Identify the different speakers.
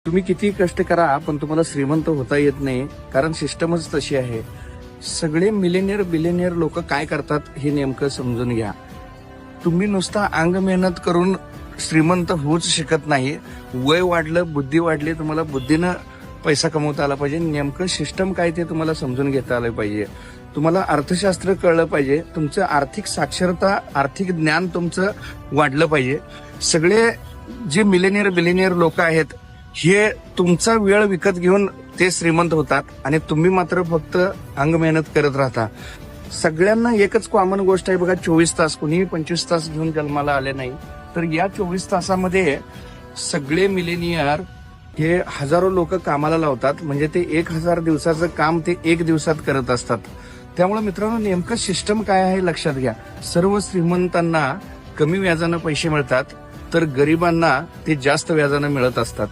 Speaker 1: तुम्ही किती कष्ट करा पण तुम्हाला श्रीमंत होता येत नाही, कारण सिस्टमच तशी आहे. सगळे मिलेनियर बिलेनियर लोक काय करतात हे नेमकं समजून घ्या. तुम्ही नुसता अंग मेहनत करून श्रीमंत होऊच शकत नाही. वय वाढलं, बुद्धी वाढली, तुम्हाला बुद्धीनं पैसा कमवता आला पाहिजे. नेमकं सिस्टम काय ते तुम्हाला समजून घेता आलं पाहिजे. तुम्हाला अर्थशास्त्र कळलं पाहिजे. तुमचं आर्थिक साक्षरता, आर्थिक ज्ञान तुमचं वाढलं पाहिजे. सगळे जे मिलेनियर बिलेनियर लोक आहेत हे तुमचा वेळ विकत घेऊन ते श्रीमंत होतात आणि तुम्ही मात्र फक्त अंग मेहनत करत राहता. सगळ्यांना एकच कॉमन गोष्ट आहे बघा, 24 तास. कुणीही 25 तास घेऊन जन्माला आले नाही. तर या 24 तासामध्ये सगळे मिलेनियर हे हजारो लोक कामाला लावतात. म्हणजे ते 1000 दिवसाचं काम ते 1 दिवसात करत असतात. त्यामुळे मित्रांनो, नेमकं सिस्टम काय आहे लक्षात घ्या. सर्व श्रीमंतांना कमी व्याजानं पैसे मिळतात, तर गरिबांना ते जास्त व्याजानं मिळत असतात.